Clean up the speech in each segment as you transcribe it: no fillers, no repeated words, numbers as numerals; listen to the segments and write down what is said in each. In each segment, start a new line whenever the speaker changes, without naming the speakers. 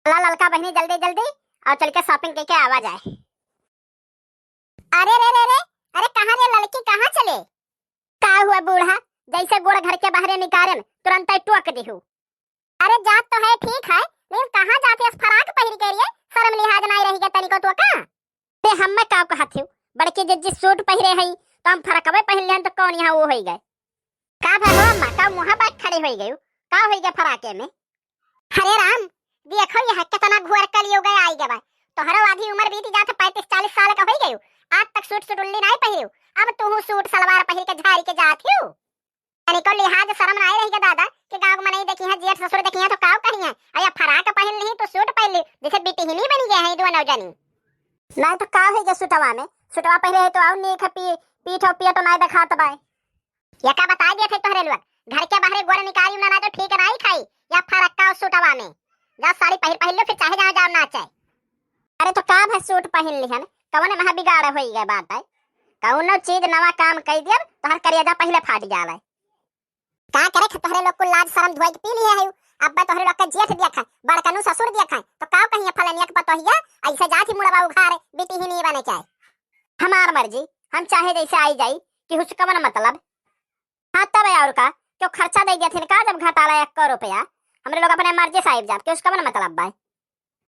चला ललका बहनी जल्दी जल्दी और चल के शॉपिंग करके आवा जाए। अरे रे रे रे, अरे कहाँ रे लड़की, कहाँ चले? का हुआ बूढ़ा, जैसे गोड़ घर के बाहर निकालन तुरंत ही टोक दिहू। अरे जात तो है ठीक है, लेकिन कहाँ जाते इस फराक पहिर के लिए? शर्म लिहाज नहीं रही गए तनिको तो का? ते हम मैं का कहत हूँ, बड़के जज्जी सूट पहिरे हई तो हम फरकवे पहन लेहन तो कौन यहाँ वो होई गए? का भलो अम्मा, का मुहा बात खड़े होई गयो, का होई गए फराके में? हरे राम, देखो यह कितना घुअर कलियो गए आई गए। तोहरो आधी उम्र बीत जात 35-40 साल का होई गयो, आज तक सूट सुटुल्ली नहीं पहिरो, अब तू सूट सलवार पहिर के झाड़ी के जात हूँ। तनिको लिहाज शर्म नहीं रही के दादा कि गांव में नहीं देखी है, जेठ ससुर देखी है तो काव कही है, अया फराक पहन ली तो सूट पहन ली जैसे बेटी ही नहीं बनी गए हैं दो नौजनी। नहीं तो का है जे सुटवा में, सुटवा पहले है तो आउ नहीं खपी पीठ और पिया तो नहीं दिखात बाय। ये का बता दिए थे तोहरे लोग, घर के बाहर गोर निकाली ना तो ठीक नहीं खाई या फरक्का और सुटवा में जा साड़ी पहन लो फिर चाहे जहां जाओ ना चाहे। अरे तो का भाई सूट पहन ली है कवन महा बिगाड़ होई गए बात है, कौनो चीज नवा काम कई दियब तोहर करिया पहले फाट जाला। का करे तोहरे लोग को लाज शर्म धोई के पी लिए है, अब तोहरे लोग का जेठ देखा बड़कनु ससुर देखा तो काव कहिया फलनिया के पतोहिया ऐसे जाती मुड़वा उघारे बेटी ही नहीं बने चाहे। हमार मर्जी, हम चाहे जैसे आई जाई कि हुस कवन मतलब। हाँ तब और का क्यों खर्चा दे दिया थे का जब घटाला 1 रुपया हमरे लोग अपने मर्जी साहिब जात के उसका मतलब बाय।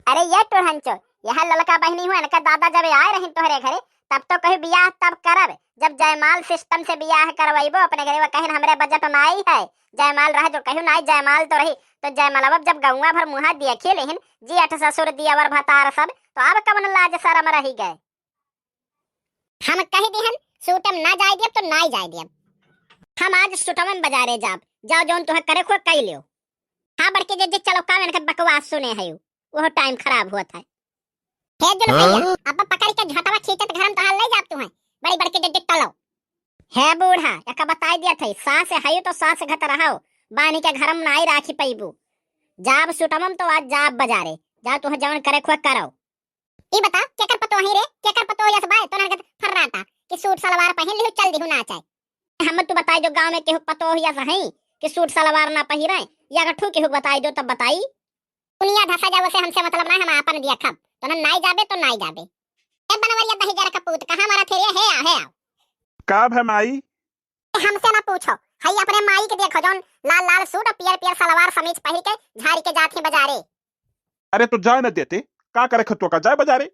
अरे ये टोहंचो यह ललका बहनी हुआ ना दादा जब आए रही तोहरे घरे तब तो कहीं बियाह तब करब जब जयमाल सिस्टम से बियाह करवाइबो अपने घरे, कहीं हमरे बजट नहीं है जयमाल रह जो कहीं नहीं जयमाल तो रही तो जयमाल अब जब गौवा भर मुहा देखे लेहिन जी 8 ससुर दियावर भतार सब तो अब कवन लाज शर्म रही गए। हम कह दिहन सूटम ना जाए दियब तो नहीं जाए दियब, हम आज सूटम में बाजारे जाब जाओ जोन तुह करे खो कई लियो। हाँ बड़के जे चलो का मैंने बकवास सुने है वो टाइम खराब हुआ था। हे जो भैया अब पकड़ के झटवा खींचत घर में तो हाल ले जात तू है बड़ी बड़के जे टलो है बूढ़ा एक बता दिया थे सास है तो सास घत रहो बानी के घर में नहीं राखी पैबू जाब सूटम तो आज जाब बाजारे जा तुह जवन करे खो करो। ई बता केकर पतो ही रे केकर पतो यस बाय तो नरगत फर्राटा कि सूट सलवार पहन लिहु चल दिहु ना चाहे। हम तू बताई जो गांव में केहू पतो यस है कि सूट सलवार ना पहिरे या गठू केहू बताई दो तब बताई। दुनिया धसा जावे से हमसे मतलब ना, हम अपन दिया खब तो ना नहीं जाबे तो नहीं जाबे। ए बनवरिया दही जरा कपूत कहां मारा थे रे है
का है माई?
हमसे ना पूछो, हई अपने माई के देखो जोन लाल लाल सूट और पियर पियर सलवार समीज पहिर के झाड़ी के जात ही बाजारे।
अरे तो जाए न देते का करे खतो का जाए बाजारे।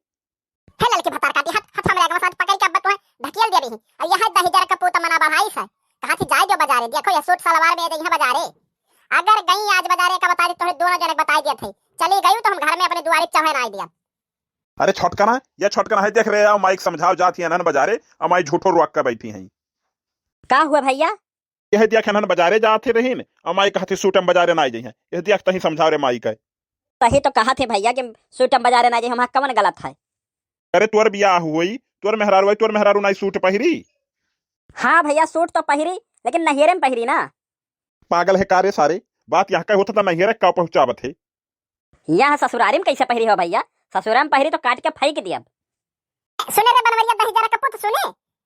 हे ललकी भतार काटी हथ हमरे अगवा साथ पकड़ के अब तो है ढकियल दे रही और यह दही जरा कपूत मना बढ़ाई से कहा थी जाए जो बाजारे देखो ये सूट सलवार में दे बाजारे। अगर गई आज बाजारे का बता दी तो दोनों जने बता दिया थे चली गई तो हम घर में अपने दुआरी चढ़े ना दिया।
अरे छटकना ये छटकना है देख रहे हो माइक समझाओ जाती है नन बाजारे अमाई झूठो रुक कर बैठी हैं।
का हुआ भैया?
यह देख नन बाजारे जाते रहीन अमाई कहती सूटम बाजारे ना जाई हैं, यह देख तही समझाओ रे माई का।
सही तो कहा थे भैया कि सूटम बाजारे ना जाए, हम कवन गलत है?
अरे तोर बियाह हुई तोर मेहरारू नाई सूट पहिरी।
हाँ भैया सूट तो पहिरी लेकिन नहिरे में पहिरी ना।
पागल है कारे सारे, बात यहाँ का होता था नहिरे का पहुंचावत है।
यहाँ ससुरारी में कैसे पहिरी हो भैया? ससुराल में पहिरी तो काट के फेंक दिया।
सुने रे बनवरिया दही जरा कपूत सुने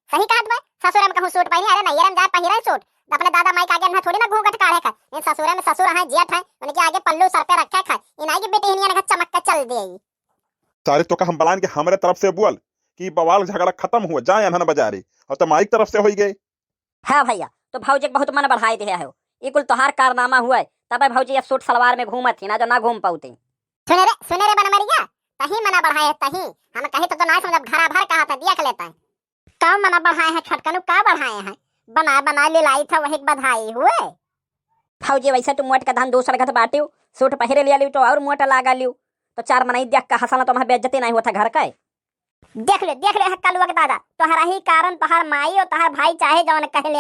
सही कहत बा, ससुर में कहूं सूट पहिरी अरे नैयर में जा पहिरा सूट अपने दादा माई के आगे ना थोड़ी ना घूंघट काढ़े का इन ससुर में ससुर है जेठ है उनके आगे पल्लू सर पे रखे खा इन आई की बेटी हिनिया ने चमक के चल दे।
सारे तो का हम बलान के हमारे तरफ से बोल कि बवाल झगड़ा खत्म हुआ जाए अनहन बाजारे और तो माई तरफ से हो गए।
हाँ भैया तो भौजी बहुत मन बढ़ाई दिया है, ये कुल तोहार कारनामा हुआ है तब भौजी अब सूट सलवार में घूमत थी ना जो ना घूम पाती।
सुने रे बनवरिया तही मना बढ़ाए तही हम कहे तो ना समझ घरा भर कहा था देख लेता है का मना बढ़ाए है छटकनु का बढ़ाए हैं बना बना ले लाई था वही बधाई हुए।
भौजी वैसे तू मोट का धन दूसरा घत बाटियो सूट पहिरे लिया लियो तो और मोटा लागा लियो तो चार मनाई देख का हंसना तो बेइज्जती नहीं होता घर का।
देख ले कलुआ के दादा तोहरा ही कारण तोहर माई और तोहर भाई चाहे जौन कह ले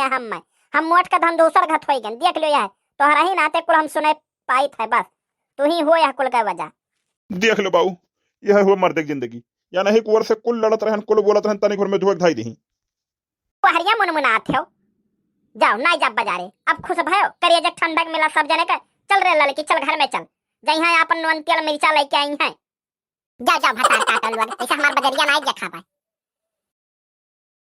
हम मोट का धन दूसर घत होई गन देख लो यह तोहरा ही नाते कुल हम सुने पाई थे बस तू ही हो यह कुल का वजह।
देख लो बाबू यह हुआ मर्द की जिंदगी या नहीं कुंवर से कुल लड़त रहन कुल बोलत रहन तनी घर में धोक धाई दी
हरिया मुनमुनात हो जाओ ना जा बाजारे अब खुश भयो करिए जब ठंडक मिला सब जने का चल रे लड़की चल घर में चल जई है अपन नवन तेल मिर्चा लेके आई है जा भटा काटल वाले ऐसा हमार बजरिया नहीं देखा भाई।